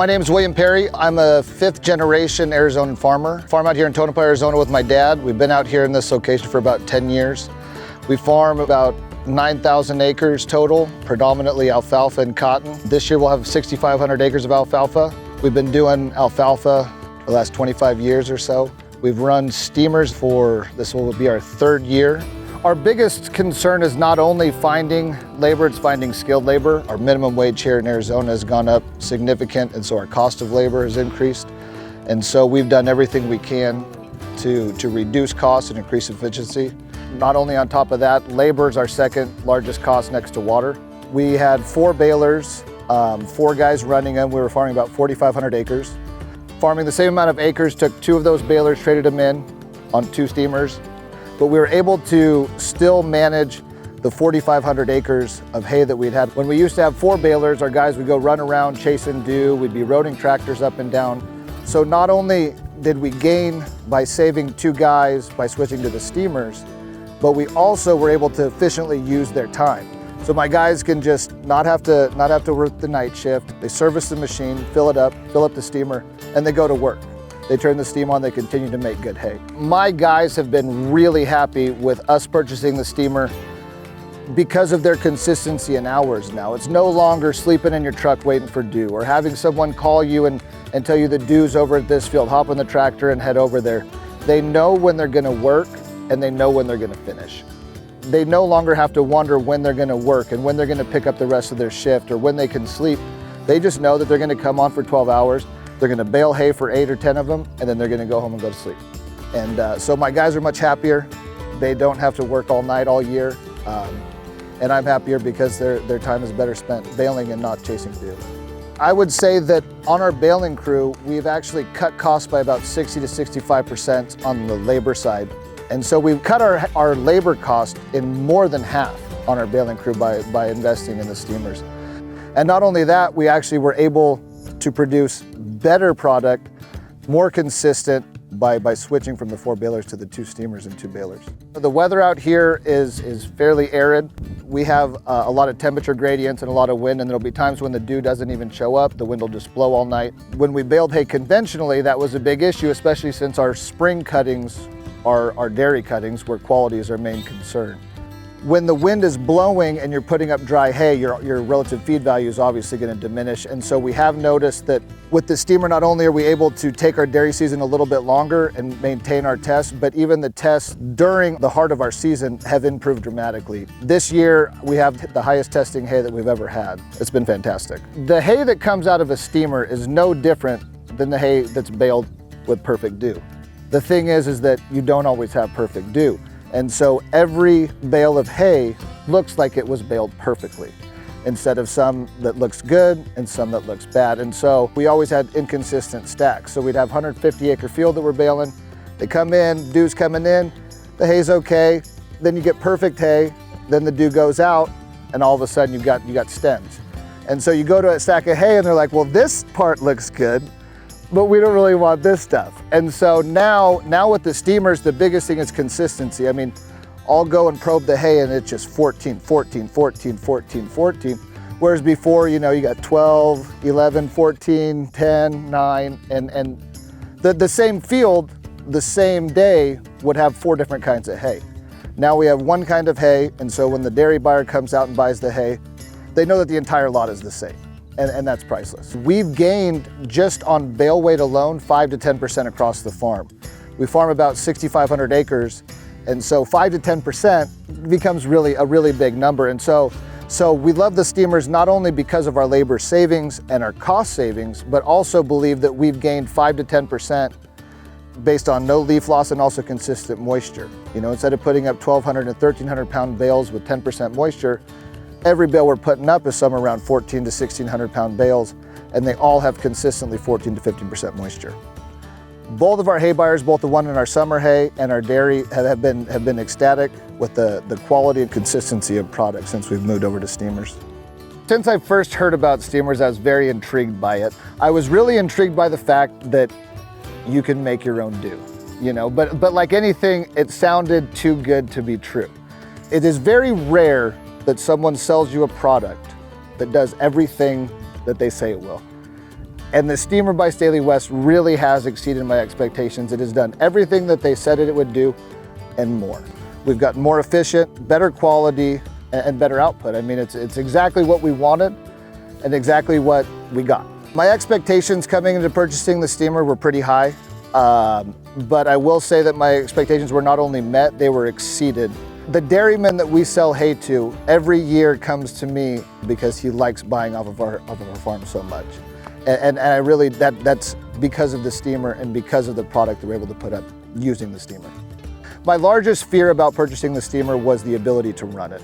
My name is William Perry. I'm a 5th generation Arizonan farmer. Farm out here in Tonopah, Arizona with my dad. We've been out here in this location for about 10 years. We farm about 9,000 acres total, predominantly alfalfa and cotton. This year we'll have 6,500 acres of alfalfa. We've been doing alfalfa the last 25 years or so. We've run steamers for, this will be our 3rd year. Our biggest concern is not only finding labor, it's finding skilled labor. Our minimum wage here in Arizona has gone up significant, and so our cost of labor has increased. And so we've done everything we can to reduce costs and increase efficiency. Not only on top of that, labor is our 2nd largest cost next to water. We had 4 balers, 4 guys running them. We were farming about 4,500 acres. Farming the same amount of acres, took 2 of those balers, traded them in on 2 steamers. But we were able to still manage the 4,500 acres of hay that we'd had. When we used to have 4 balers, our guys would go run around chasing dew, we'd be roading tractors up and down. So not only did we gain by saving 2 guys by switching to the steamers, but we also were able to efficiently use their time. So my guys can just not have to work the night shift. They service the machine, fill it up, fill up the steamer, and they go to work. They turn the steam on, they continue to make good hay. My guys have been really happy with us purchasing the steamer because of their consistency in hours now. It's no longer sleeping in your truck waiting for dew, or having someone call you and tell you the dew's over at this field, hop on the tractor and head over there. They know when they're gonna work and they know when they're gonna finish. They no longer have to wonder when they're gonna work and when they're gonna pick up the rest of their shift or when they can sleep. They just know that they're gonna come on for 12 hours. They're gonna bale hay for 8 or 10 of them, and then they're gonna go home and go to sleep. And so my guys are much happier. They don't have to work all night, all year. And I'm happier because their time is better spent baling and not chasing dew. I would say that on our baling crew, we've actually cut costs by about 60 to 65% on the labor side. And so we've cut our labor cost in more than half on our baling crew by investing in the steamers. And not only that, we actually were able to produce better product, more consistent by switching from the 4 balers to the 2 steamers and 2 balers. The weather out here is fairly arid. We have a lot of temperature gradients and a lot of wind, and there'll be times when the dew doesn't even show up. The wind will just blow all night. When we baled hay conventionally, that was a big issue, especially since our spring cuttings are our dairy cuttings, where quality is our main concern. When the wind is blowing and you're putting up dry hay, your relative feed value is obviously going to diminish. And so we have noticed that with the steamer, not only are we able to take our dairy season a little bit longer and maintain our tests, but even the tests during the heart of our season have improved dramatically. This year, we have the highest testing hay that we've ever had. It's been fantastic. The hay that comes out of a steamer is no different than the hay that's baled with perfect dew. The thing is that you don't always have perfect dew. And so every bale of hay looks like it was baled perfectly, instead of some that looks good and some that looks bad. And so we always had inconsistent stacks. So we'd have 150 acre field that we're baling. They come in, dew's coming in, the hay's okay. Then you get perfect hay, then the dew goes out, and all of a sudden you got stems. And so you go to a stack of hay and they're like, well, this part looks good, but we don't really want this stuff. And so now with the steamers, the biggest thing is consistency. I mean, I'll go and probe the hay and it's just 14, 14, 14, 14, 14. Whereas before, you got 12, 11, 14, 10, 9, and the same field, the same day would have 4 different kinds of hay. Now we have 1 kind of hay, and so when the dairy buyer comes out and buys the hay, they know that the entire lot is the same. And that's priceless. We've gained, just on bale weight alone, 5 to 10% across the farm. We farm about 6,500 acres, and so 5 to 10% becomes really a really big number. And so we love the steamers not only because of our labor savings and our cost savings, but also believe that we've gained 5 to 10% based on no leaf loss and also consistent moisture. Instead of putting up 1,200 and 1,300 pound bales with 10% moisture, every bale we're putting up is somewhere around 1,400 to 1,600 pound bales, and they all have consistently 14 to 15% moisture. Both of our hay buyers, both the one in our summer hay and our dairy, have been ecstatic with the quality and consistency of product since we've moved over to steamers. Since I first heard about steamers, I was very intrigued by it. I was really intrigued by the fact that you can make your own dew, but like anything, it sounded too good to be true. It is very rare that someone sells you a product that does everything that they say it will. And the steamer by Staley West really has exceeded my expectations. It has done everything that they said it would do and more. We've gotten more efficient, better quality, and better output. I mean, it's exactly what we wanted and exactly what we got. My expectations coming into purchasing the steamer were pretty high, but I will say that my expectations were not only met, they were exceeded. The dairyman that we sell hay to every year comes to me because he likes buying off of our farm so much. And I really, that's because of the steamer and because of the product that we're able to put up using the steamer. My largest fear about purchasing the steamer was the ability to run it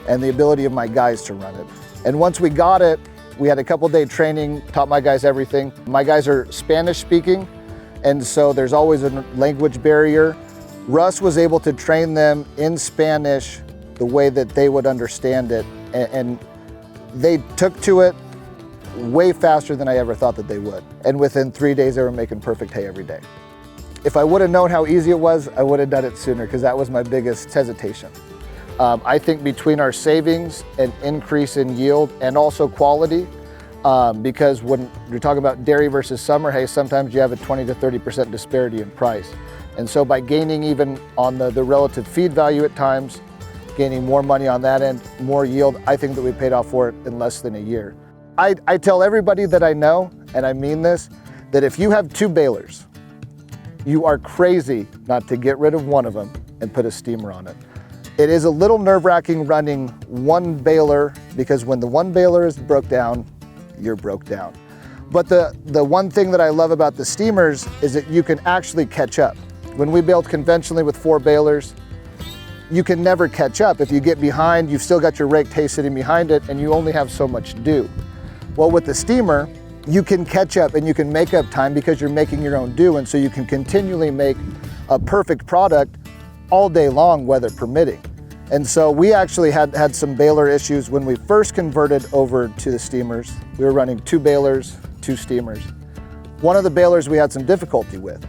and the ability of my guys to run it. And once we got it, we had a couple-day training, taught my guys everything. My guys are Spanish speaking, and so there's always a language barrier. Russ was able to train them in Spanish the way that they would understand it, and they took to it way faster than I ever thought that they would. And within 3 days, they were making perfect hay every day. If I would have known how easy it was, I would have done it sooner, because that was my biggest hesitation. I think between our savings and increase in yield and also quality, because when you're talking about dairy versus summer hay, sometimes you have a 20 to 30% disparity in price. And so by gaining even on the relative feed value at times, gaining more money on that end, more yield, I think that we paid off for it in less than a year. I tell everybody that I know, and I mean this, that if you have 2 balers, you are crazy not to get rid of one of them and put a steamer on it. It is a little nerve-wracking running one baler, because when the one baler is broke down, you're broke down. But the one thing that I love about the steamers is that you can actually catch up. When we baled conventionally with 4 balers, you can never catch up. If you get behind, you've still got your raked hay sitting behind it, and you only have so much to do. Well, with the steamer, you can catch up and you can make up time because you're making your own do, and so you can continually make a perfect product all day long, weather permitting. And so we actually had some baler issues when we first converted over to the steamers. We were running 2 balers, 2 steamers. One of the balers we had some difficulty with.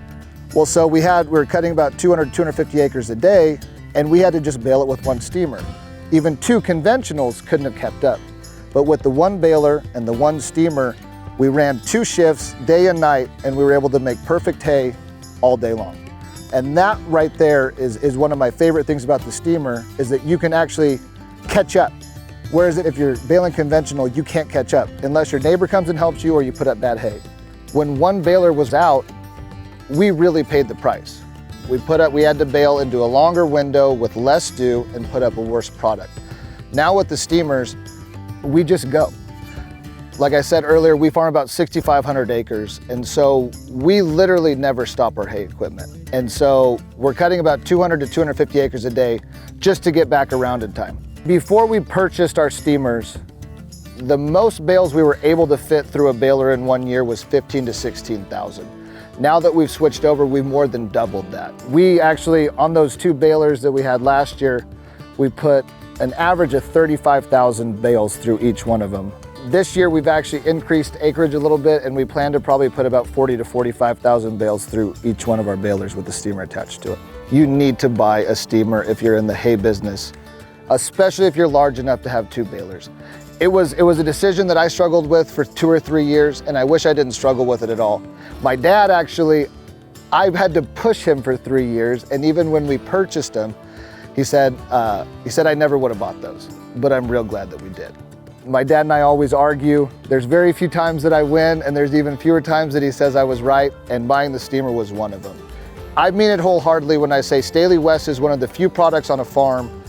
Well, so we were cutting about 200, 250 acres a day, and we had to just bale it with 1 steamer. Even 2 conventionals couldn't have kept up. But with the 1 baler and the 1 steamer, we ran 2 shifts, day and night, and we were able to make perfect hay all day long. And that right there is one of my favorite things about the steamer, is that you can actually catch up. Whereas if you're baling conventional, you can't catch up unless your neighbor comes and helps you or you put up bad hay. When 1 baler was out, we really paid the price. We had to bale into a longer window with less dew and put up a worse product. Now with the steamers, we just go. Like I said earlier, we farm about 6,500 acres, and so we literally never stop our hay equipment. And so we're cutting about 200 to 250 acres a day just to get back around in time. Before we purchased our steamers, the most bales we were able to fit through a baler in 1 year was 15 to 16,000. Now that we've switched over, we've more than doubled that. We actually, on those 2 balers that we had last year, we put an average of 35,000 bales through each one of them. This year we've actually increased acreage a little bit, and we plan to probably put about 40 to 45,000 bales through each one of our balers with the steamer attached to it. You need to buy a steamer if you're in the hay business, especially if you're large enough to have 2 balers. It was a decision that I struggled with for 2 or 3 years, and I wish I didn't struggle with it at all. My dad actually, I've had to push him for 3 years, and even when we purchased him, he said I never would have bought those, but I'm real glad that we did. My dad and I always argue. There's very few times that I win, and there's even fewer times that he says I was right, and buying the steamer was one of them. I mean it wholeheartedly when I say Staley West is one of the few products on a farm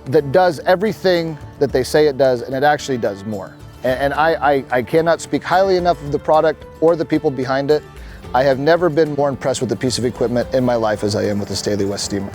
that does everything that they say it does, and it actually does more. And I cannot speak highly enough of the product or the people behind it. I have never been more impressed with a piece of equipment in my life as I am with the Staley West steamer.